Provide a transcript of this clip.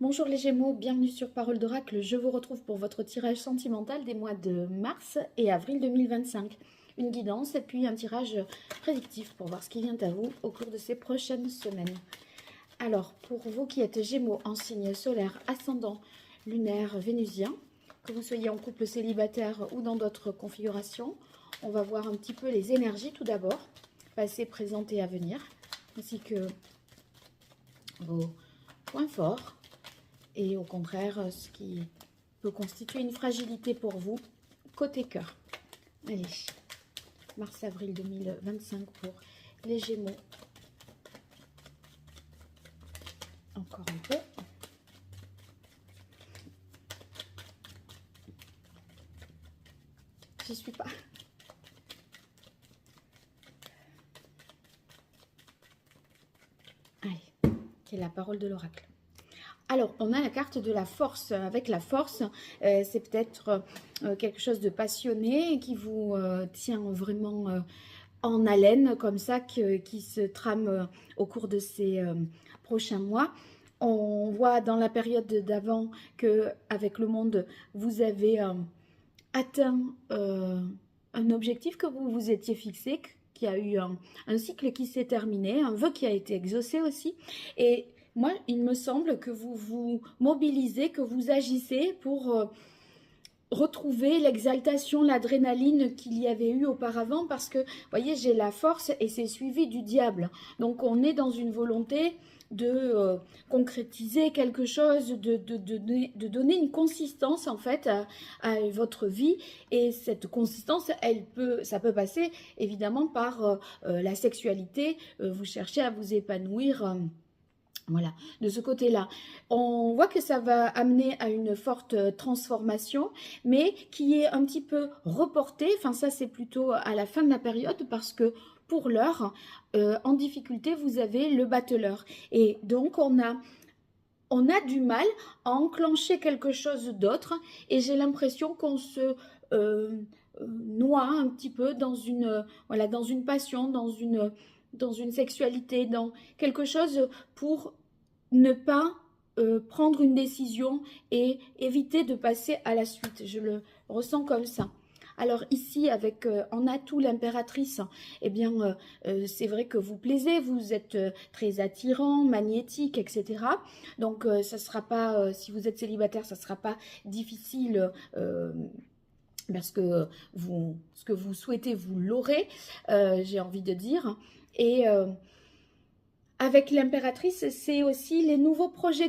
Bonjour les Gémeaux, bienvenue sur Parole d'Oracle. Je vous retrouve pour votre tirage sentimental des mois de mars et avril 2025. Une guidance et puis un tirage prédictif pour voir ce qui vient à vous au cours de ces prochaines semaines. Alors, pour vous qui êtes Gémeaux en signe solaire, ascendant, lunaire, vénusien, que vous soyez en couple célibataire ou dans d'autres configurations, on va voir un petit peu les énergies tout d'abord, passé, présent et à venir, ainsi que vos points forts. Et au contraire, ce qui peut constituer une fragilité pour vous, côté cœur. Allez, mars-avril 2025 pour les Gémeaux. Encore un peu. J'y suis pas. Allez, qui est la parole de l'oracle. Alors, on a la carte de la force. Avec la force, c'est peut-être quelque chose de passionné qui vous tient vraiment en haleine, comme ça, qui se trame au cours de ces prochains mois. On voit dans la période d'avant qu'avec le monde, vous avez atteint un objectif que vous vous étiez fixé, qu'il y a eu un cycle qui s'est terminé, un vœu qui a été exaucé aussi. Et moi, il me semble que vous vous mobilisez, que vous agissez pour retrouver l'exaltation, l'adrénaline qu'il y avait eu auparavant, parce que, vous voyez, j'ai la force et c'est suivi du diable. Donc, on est dans une volonté de concrétiser quelque chose, de donner une consistance, en fait, à votre vie. Et cette consistance, ça peut passer, évidemment, par la sexualité. Vous cherchez à vous épanouir. Voilà, de ce côté-là. On voit que ça va amener à une forte transformation, mais qui est un petit peu reportée. Enfin, ça, c'est plutôt à la fin de la période parce que pour l'heure, en difficulté, vous avez le battleur. Et donc, on a du mal à enclencher quelque chose d'autre. Et j'ai l'impression qu'on se noie un petit peu dans voilà, dans une passion, dans une sexualité, dans quelque chose pour ne pas prendre une décision et éviter de passer à la suite. Je le ressens comme ça. Alors ici, avec en atout l'impératrice, eh bien, c'est vrai que vous plaisez, vous êtes très attirant, magnétique, etc. Donc, ça ne sera pas, si vous êtes célibataire, ça ne sera pas difficile parce que ce que vous souhaitez, vous l'aurez, j'ai envie de dire. Et avec l'impératrice, c'est aussi les nouveaux projets